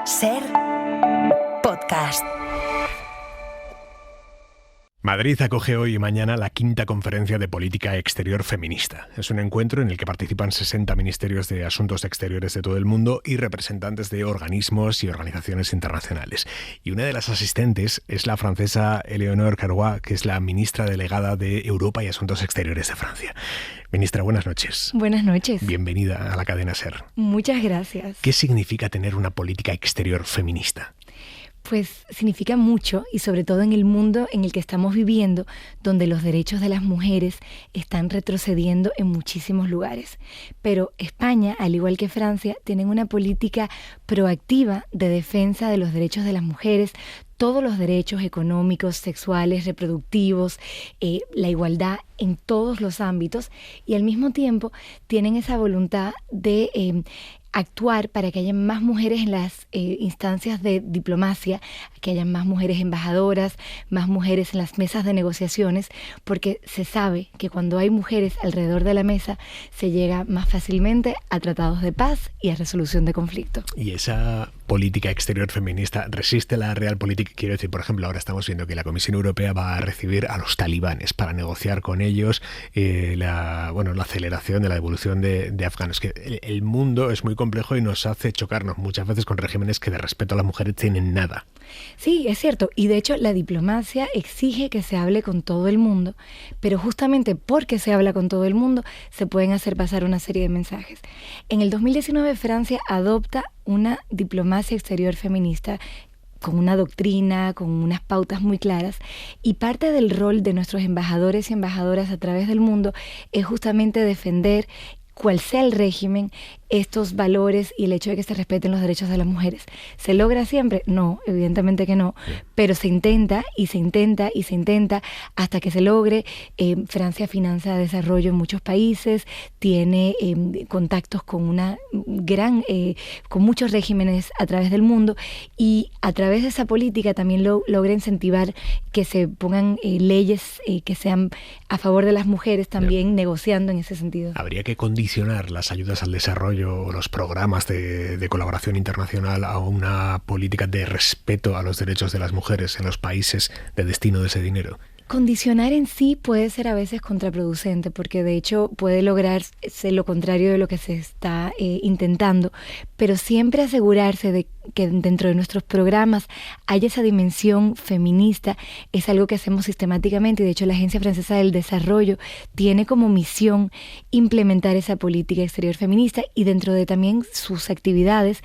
Ser podcast. Madrid acoge hoy y mañana la 5ª Conferencia de Política Exterior Feminista. Es un encuentro en el que participan 60 ministerios de Asuntos Exteriores de todo el mundo y representantes de organismos y organizaciones internacionales. Y una de las asistentes es la francesa Éléonore Carrois, que es la ministra delegada de Europa y Asuntos Exteriores de Francia. Ministra, buenas noches. Buenas noches. Bienvenida a la cadena SER. Muchas gracias. ¿Qué significa tener una política exterior feminista? Pues significa mucho, y sobre todo en el mundo en el que estamos viviendo, donde los derechos de las mujeres están retrocediendo en muchísimos lugares. Pero España, al igual que Francia, tienen una política proactiva de defensa de los derechos de las mujeres, todos los derechos económicos, sexuales, reproductivos, la igualdad en todos los ámbitos, y al mismo tiempo tienen esa voluntad de actuar para que haya más mujeres en las instancias de diplomacia, que haya más mujeres embajadoras, más mujeres en las mesas de negociaciones, porque se sabe que cuando hay mujeres alrededor de la mesa se llega más fácilmente a tratados de paz y a resolución de conflictos. ¿Y esa política exterior feminista resiste la real política? Quiero decir, por ejemplo, ahora estamos viendo que la Comisión Europea va a recibir a los talibanes para negociar con ellos la aceleración de la devolución de afganos. Que el mundo es muy complejo y nos hace chocarnos muchas veces con regímenes que de respeto a las mujeres tienen nada. Sí, es cierto. Y de hecho la diplomacia exige que se hable con todo el mundo, pero justamente porque se habla con todo el mundo se pueden hacer pasar una serie de mensajes. En el 2019 Francia adopta una diplomacia exterior feminista con una doctrina, con unas pautas muy claras, y parte del rol de nuestros embajadores y embajadoras a través del mundo es justamente defender, cual sea el régimen, estos valores y el hecho de que se respeten los derechos de las mujeres. ¿Se logra siempre? No, evidentemente que no, pero se intenta y se intenta y se intenta hasta que se logre. Francia financia desarrollo en muchos países, tiene contactos con con muchos regímenes a través del mundo, y a través de esa política también logra incentivar que se pongan leyes que sean a favor de las mujeres, también negociando en ese sentido. Habría que condicionar las ayudas al desarrollo o los programas de colaboración internacional a una política de respeto a los derechos de las mujeres en los países de destino de ese dinero. Condicionar en sí puede ser a veces contraproducente, porque de hecho puede lograrse lo contrario de lo que se está intentando, pero siempre asegurarse de que dentro de nuestros programas haya esa dimensión feminista es algo que hacemos sistemáticamente, y de hecho la Agencia Francesa del Desarrollo tiene como misión implementar esa política exterior feminista, y dentro de también sus actividades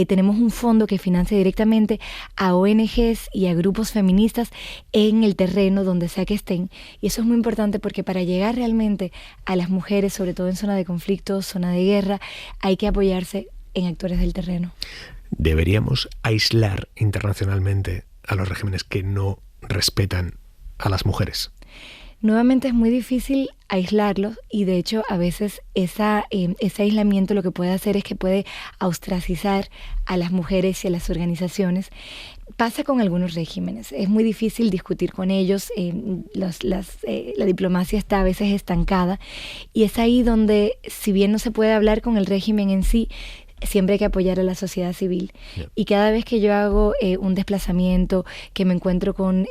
tenemos un fondo que financia directamente a ONGs y a grupos feministas en el terreno donde sea que estén, y eso es muy importante porque para llegar realmente a las mujeres, sobre todo en zona de conflicto, zona de guerra, hay que apoyarse en actores del terreno. ¿Deberíamos aislar internacionalmente a los regímenes que no respetan a las mujeres? Nuevamente es muy difícil aislarlos, y de hecho a veces ese aislamiento lo que puede hacer es que puede ostracizar a las mujeres y a las organizaciones. Pasa con algunos regímenes, es muy difícil discutir con ellos, la diplomacia está a veces estancada, y es ahí donde, si bien no se puede hablar con el régimen en sí, siempre hay que apoyar a la sociedad civil. Yeah. Y cada vez que yo hago un desplazamiento, que me encuentro con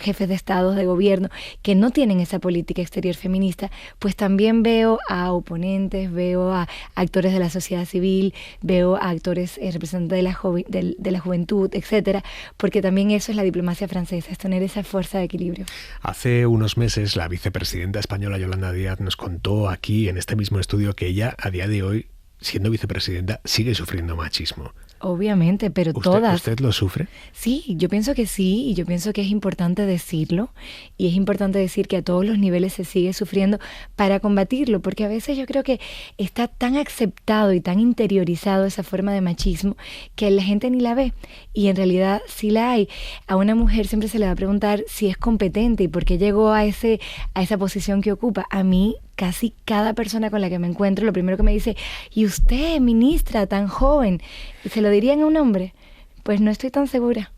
jefes de estados, de gobierno, que no tienen esa política exterior feminista, pues también veo a oponentes, veo a actores de la sociedad civil, veo a actores representantes de la juventud, etcétera, porque también eso es la diplomacia francesa, es tener esa fuerza de equilibrio. Hace unos meses la vicepresidenta española Yolanda Díaz nos contó aquí en este mismo estudio que ella, a día de hoy, siendo vicepresidenta, sigue sufriendo machismo. Obviamente, pero todas. ¿Usted lo sufre? Sí, yo pienso que sí, y yo pienso que es importante decirlo, y es importante decir que a todos los niveles se sigue sufriendo para combatirlo, porque a veces yo creo que está tan aceptado y tan interiorizado esa forma de machismo que la gente ni la ve, y en realidad sí la hay. A una mujer siempre se le va a preguntar si es competente y por qué llegó a esa posición que ocupa. A mí, casi cada persona con la que me encuentro, lo primero que me dice, ¿y usted, ministra, tan joven? ¿Se lo dirían a un hombre? Pues no estoy tan segura.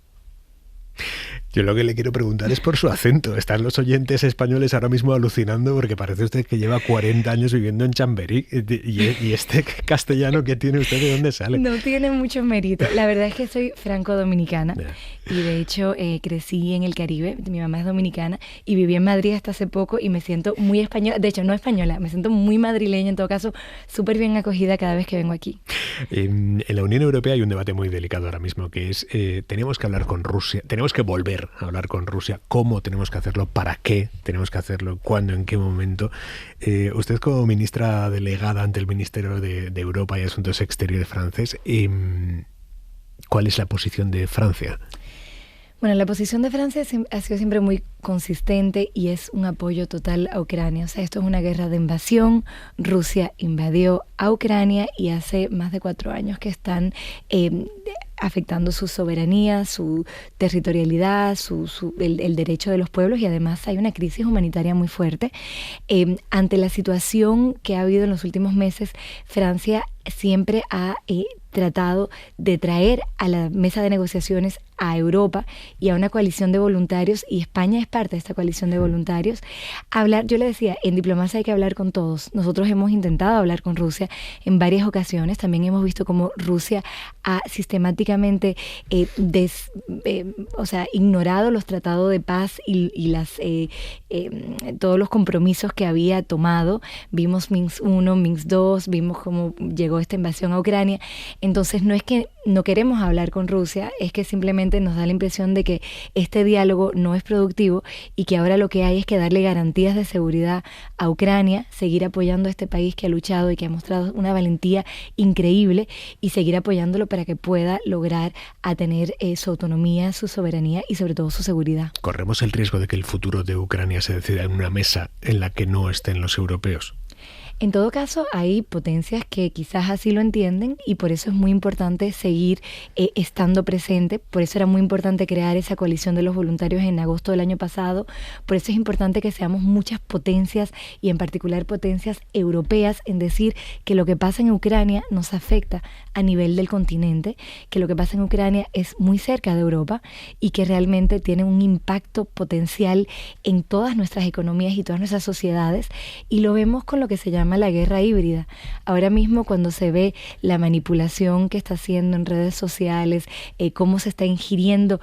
Yo lo que le quiero preguntar es por su acento. Están los oyentes españoles ahora mismo alucinando porque parece usted que lleva 40 años viviendo en Chamberí. Y este castellano que tiene usted, ¿de dónde sale? No tiene mucho mérito. La verdad es que soy franco-dominicana. Y de hecho crecí en el Caribe. Mi mamá es dominicana y viví en Madrid hasta hace poco y me siento muy española. De hecho, no española, me siento muy madrileña. En todo caso, súper bien acogida cada vez que vengo aquí. En la Unión Europea hay un debate muy delicado ahora mismo, que es tenemos que hablar con Rusia, tenemos que volver a hablar con Rusia, cómo tenemos que hacerlo, para qué tenemos que hacerlo, cuándo, en qué momento. Usted como ministra delegada ante el Ministerio de Europa y Asuntos Exteriores francés, ¿cuál es la posición de Francia? Bueno, la posición de Francia ha sido siempre muy consistente y es un apoyo total a Ucrania. O sea, esto es una guerra de invasión. Rusia invadió a Ucrania y hace más de 4 años que están afectando su soberanía, su territorialidad, el derecho de los pueblos, y además hay una crisis humanitaria muy fuerte. Ante la situación que ha habido en los últimos meses, Francia siempre ha tratado de traer a la mesa de negociaciones a Europa y a una coalición de voluntarios, y España es parte de esta coalición de voluntarios. Yo le decía, en diplomacia hay que hablar con todos. Nosotros hemos intentado hablar con Rusia en varias ocasiones. También hemos visto cómo Rusia ha sistemáticamente ignorado los tratados de paz y todos los compromisos que había tomado. Vimos Minsk 1, Minsk 2, vimos cómo llegó esta invasión a Ucrania. Entonces no es que no queremos hablar con Rusia, es que simplemente nos da la impresión de que este diálogo no es productivo y que ahora lo que hay es que darle garantías de seguridad a Ucrania, seguir apoyando a este país que ha luchado y que ha mostrado una valentía increíble, y seguir apoyándolo para que pueda lograr a tener su autonomía, su soberanía y sobre todo su seguridad. ¿Corremos el riesgo de que el futuro de Ucrania se decida en una mesa en la que no estén los europeos? En todo caso, hay potencias que quizás así lo entienden, y por eso es muy importante seguir estando presente. Por eso era muy importante crear esa coalición de los voluntarios en agosto del año pasado. Por eso es importante que seamos muchas potencias, y en particular potencias europeas, en decir que lo que pasa en Ucrania nos afecta a nivel del continente, que lo que pasa en Ucrania es muy cerca de Europa y que realmente tiene un impacto potencial en todas nuestras economías y todas nuestras sociedades, y lo vemos con lo que se llama la guerra híbrida. Ahora mismo, cuando se ve la manipulación que está haciendo en redes sociales, cómo se está ingiriendo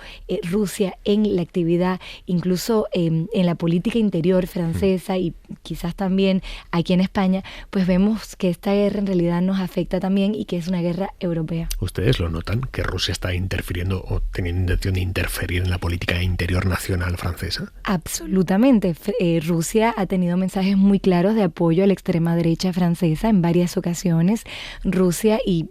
Rusia en la actividad, incluso en la política interior francesa y quizás también aquí en España, pues vemos que esta guerra en realidad nos afecta también y que es una guerra europea. ¿Ustedes lo notan, que Rusia está interfiriendo o teniendo intención de interferir en la política interior nacional francesa? Absolutamente. Rusia ha tenido mensajes muy claros de apoyo a la extrema derecha francesa en varias ocasiones. Rusia y,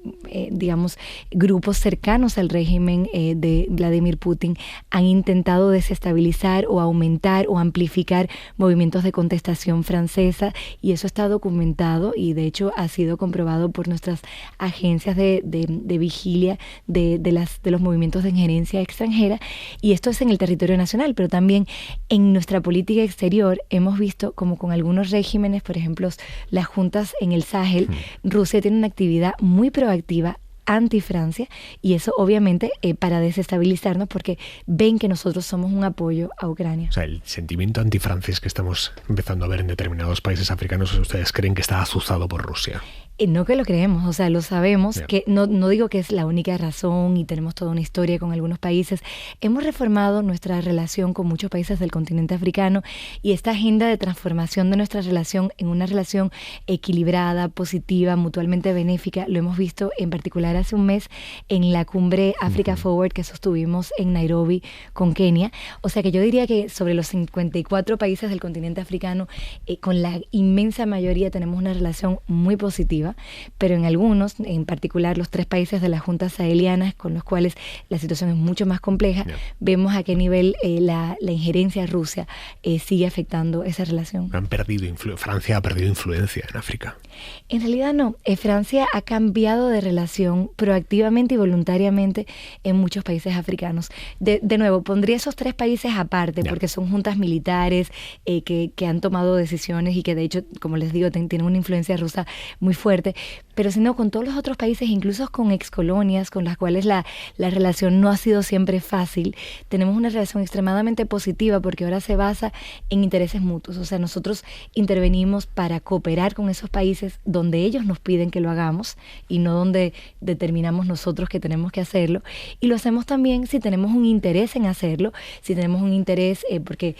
grupos cercanos al régimen de Vladimir Putin han intentado desestabilizar o aumentar o amplificar movimientos de contestación francesa, y eso está documentado y de hecho ha sido comprobado por nuestras agencias de vigilia de los movimientos de injerencia extranjera, y esto es en el territorio nacional, pero también en nuestra política exterior hemos visto como con algunos regímenes, por ejemplo, las juntas en el Sahel, Rusia tiene una actividad muy proactiva anti-Francia, y eso obviamente para desestabilizarnos, porque ven que nosotros somos un apoyo a Ucrania. O sea, el sentimiento antifrancés que estamos empezando a ver en determinados países africanos, ¿ustedes creen que está azuzado por Rusia? No que lo creemos, o sea, lo sabemos, Bien. que no digo que es la única razón y tenemos toda una historia con algunos países. Hemos reformado nuestra relación con muchos países del continente africano, y esta agenda de transformación de nuestra relación en una relación equilibrada, positiva, mutuamente benéfica, lo hemos visto en particular hace un mes en la cumbre Africa Forward que sostuvimos en Nairobi con Kenia. O sea que yo diría que sobre los 54 países del continente africano, con la inmensa mayoría tenemos una relación muy positiva, pero en algunos, en particular los 3 países de las juntas sahelianas con los cuales la situación es mucho más compleja, vemos a qué nivel la injerencia rusa sigue afectando esa relación. Francia ha perdido influencia en África. En realidad no. Francia ha cambiado de relación proactivamente y voluntariamente en muchos países africanos. De nuevo, pondría esos 3 países aparte, porque son juntas militares que han tomado decisiones y que de hecho, como les digo, tienen una influencia rusa muy fuerte. fuerte, pero sino con todos los otros países, incluso con excolonias con las cuales la relación no ha sido siempre fácil. Tenemos una relación extremadamente positiva porque ahora se basa en intereses mutuos. O sea, nosotros intervenimos para cooperar con esos países donde ellos nos piden que lo hagamos y no donde determinamos nosotros que tenemos que hacerlo. Y lo hacemos también si tenemos un interés en hacerlo, si tenemos un interés porque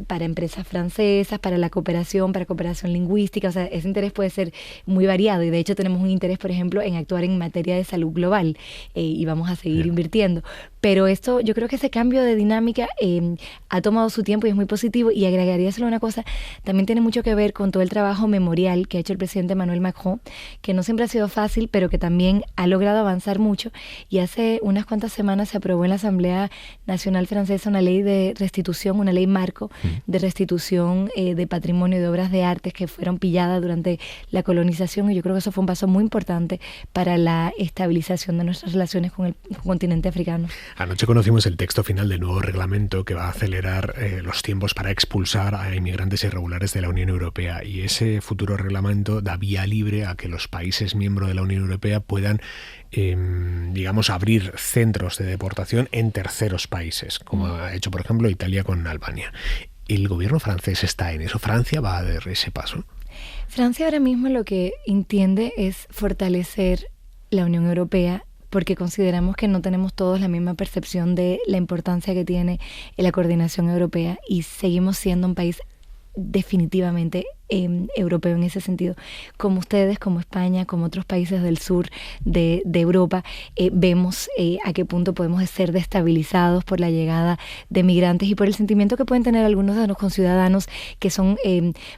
para empresas francesas, para la cooperación, para cooperación lingüística, o sea, ese interés puede ser muy variado y de hecho tenemos un interés, por ejemplo, en actuar en materia de salud global y vamos a seguir invirtiendo. Pero esto, yo creo que ese cambio de dinámica ha tomado su tiempo y es muy positivo, y agregaría solo una cosa, también tiene mucho que ver con todo el trabajo memorial que ha hecho el presidente Emmanuel Macron, que no siempre ha sido fácil, pero que también ha logrado avanzar mucho, y hace unas cuantas semanas se aprobó en la Asamblea Nacional Francesa una ley de restitución, una ley marco de restitución de patrimonio y de obras de arte que fueron pilladas durante la colonización, y yo creo que eso fue un paso muy importante para la estabilización de nuestras relaciones con el continente africano. Anoche conocimos el texto final del nuevo reglamento que va a acelerar los tiempos para expulsar a inmigrantes irregulares de la Unión Europea, y ese futuro reglamento da vía libre a que los países miembros de la Unión Europea puedan digamos, abrir centros de deportación en terceros países, como ha hecho, por ejemplo, Italia con Albania. ¿El gobierno francés está en eso? ¿Francia va a dar ese paso? Francia ahora mismo lo que entiende es fortalecer la Unión Europea, porque consideramos que no tenemos todos la misma percepción de la importancia que tiene la coordinación europea, y seguimos siendo un país definitivamente europeo en ese sentido. Como ustedes, como España, como otros países del sur de Europa, vemos a qué punto podemos ser destabilizados por la llegada de migrantes y por el sentimiento que pueden tener algunos de los conciudadanos, que son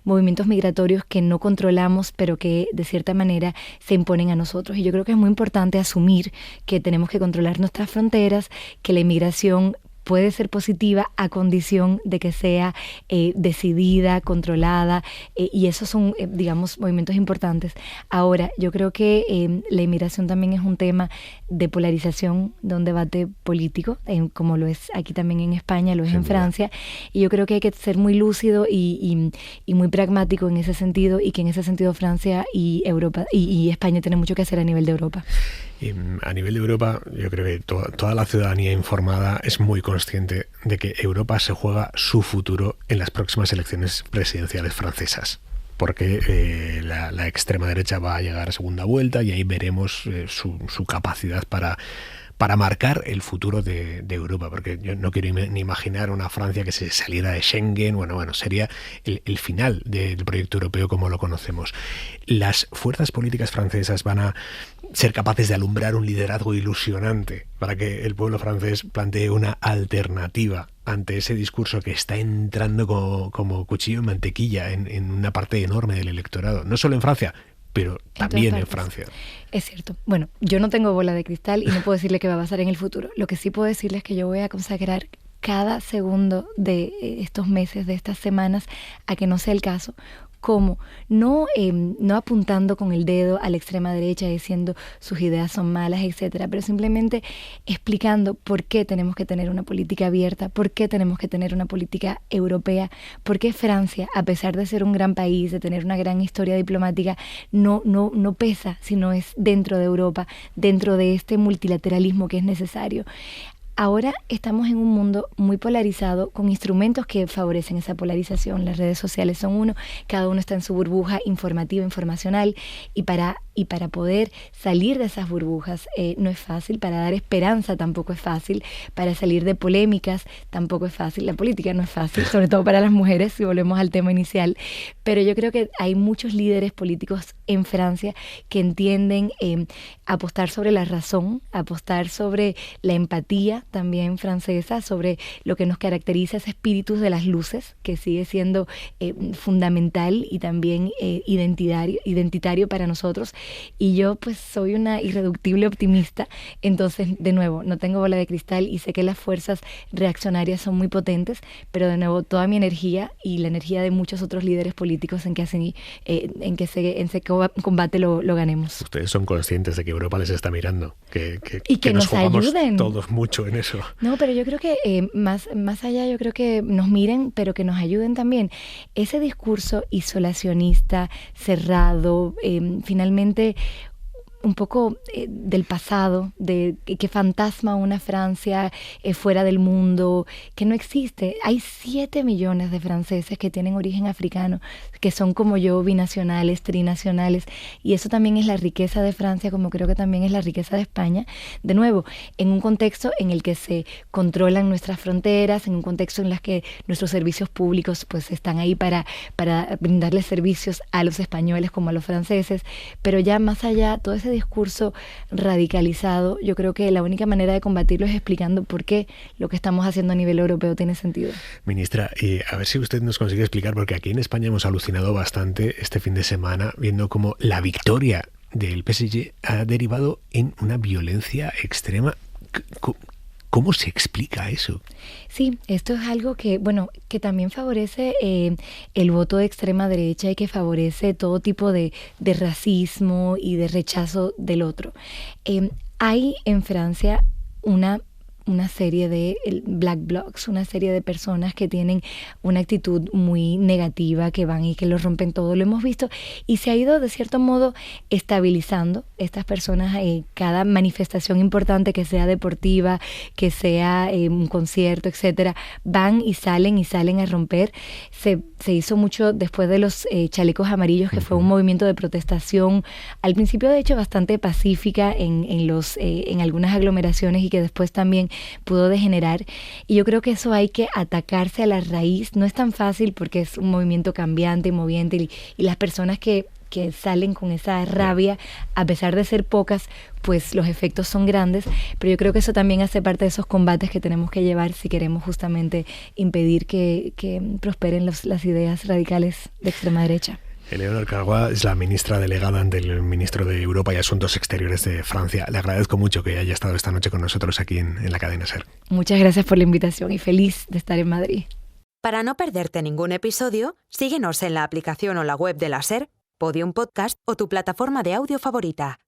movimientos migratorios que no controlamos, pero que de cierta manera se imponen a nosotros. Y yo creo que es muy importante asumir que tenemos que controlar nuestras fronteras, que la inmigración puede ser positiva a condición de que sea decidida, controlada, y esos son, digamos, movimientos importantes. Ahora, yo creo que la inmigración también es un tema de polarización, de un debate político, como lo es aquí también en España, lo es en Francia, y yo creo que hay que ser muy lúcido y muy pragmático en ese sentido, y que en ese sentido Francia y Europa y España tienen mucho que hacer a nivel de Europa. A nivel de Europa, yo creo que toda la ciudadanía informada es muy consciente de que Europa se juega su futuro en las próximas elecciones presidenciales francesas, porque la extrema derecha va a llegar a segunda vuelta y ahí veremos su capacidad para marcar el futuro de Europa, porque yo no quiero ni imaginar una Francia que se saliera de Schengen. Bueno, sería el final del proyecto europeo como lo conocemos. Las fuerzas políticas francesas van a ser capaces de alumbrar un liderazgo ilusionante para que el pueblo francés plantee una alternativa ante ese discurso que está entrando como cuchillo en mantequilla en una parte enorme del electorado, no solo en Francia, pero también en Francia. Es cierto. Bueno, yo no tengo bola de cristal y no puedo decirle qué va a pasar en el futuro. Lo que sí puedo decirle es que yo voy a consagrar cada segundo de estos meses, de estas semanas, a que no sea el caso. ¿Cómo? No apuntando con el dedo a la extrema derecha diciendo sus ideas son malas, etcétera, pero simplemente explicando por qué tenemos que tener una política abierta, por qué tenemos que tener una política europea, por qué Francia, a pesar de ser un gran país, de tener una gran historia diplomática, no pesa, sino es dentro de Europa, dentro de este multilateralismo que es necesario. Ahora estamos en un mundo muy polarizado, con instrumentos que favorecen esa polarización. Las redes sociales son uno, cada uno está en su burbuja informativa, informacional, y para poder salir de esas burbujas no es fácil, para dar esperanza tampoco es fácil, para salir de polémicas tampoco es fácil. La política no es fácil, sobre todo para las mujeres, si volvemos al tema inicial, pero yo creo que hay muchos líderes políticos en Francia que entienden apostar sobre la razón, apostar sobre la empatía también francesa, sobre lo que nos caracteriza, ese espíritu de las luces, que sigue siendo fundamental y también identitario para nosotros, y yo pues soy una irreductible optimista, entonces de nuevo no tengo bola de cristal y sé que las fuerzas reaccionarias son muy potentes, pero de nuevo toda mi energía y la energía de muchos otros líderes políticos en que ese combate lo ganemos. Ustedes son conscientes de que Europa les está mirando, que nos jugamos ayuden todos mucho en eso. No, pero yo creo que más allá, yo creo que nos miren, pero que nos ayuden también. Ese discurso isolacionista, cerrado, finalmente un poco del pasado, de que fantasma una Francia fuera del mundo, que no existe. Hay 7 millones de franceses que tienen origen africano, que son como yo, binacionales, trinacionales, y eso también es la riqueza de Francia, como creo que también es la riqueza de España. De nuevo, en un contexto en el que se controlan nuestras fronteras, en un contexto en el que nuestros servicios públicos pues están ahí para brindarles servicios a los españoles como a los franceses, pero ya más allá, todo ese discurso radicalizado, yo creo que la única manera de combatirlo es explicando por qué lo que estamos haciendo a nivel europeo tiene sentido. Ministra, a ver si usted nos consigue explicar, porque aquí en España hemos alucinado bastante este fin de semana viendo cómo la victoria del PSG ha derivado en una violencia extrema. ¿Cómo se explica eso? Sí, esto es algo que, que también favorece el voto de extrema derecha y que favorece todo tipo de racismo y de rechazo del otro. Hay en Francia una serie de black blocs, una serie de personas que tienen una actitud muy negativa, que van y que lo rompen todo, lo hemos visto, y se ha ido de cierto modo estabilizando estas personas. Cada manifestación importante, que sea deportiva, que sea un concierto, etcétera, van y salen a romper. Se hizo mucho después de los chalecos amarillos, que fue un movimiento de protestación, al principio de hecho bastante pacífica en algunas aglomeraciones, y que después también pudo degenerar, y yo creo que eso hay que atacarse a la raíz. No es tan fácil porque es un movimiento cambiante y moviente, y las personas que salen con esa rabia, a pesar de ser pocas, pues los efectos son grandes, pero yo creo que eso también hace parte de esos combates que tenemos que llevar si queremos justamente impedir que prosperen las ideas radicales de extrema derecha. Eleonor Cargoix es la ministra delegada ante el ministro de Europa y Asuntos Exteriores de Francia. Le agradezco mucho que haya estado esta noche con nosotros aquí en la cadena SER. Muchas gracias por la invitación y feliz de estar en Madrid. Para no perderte ningún episodio, síguenos en la aplicación o la web de la SER, Podium Podcast o tu plataforma de audio favorita.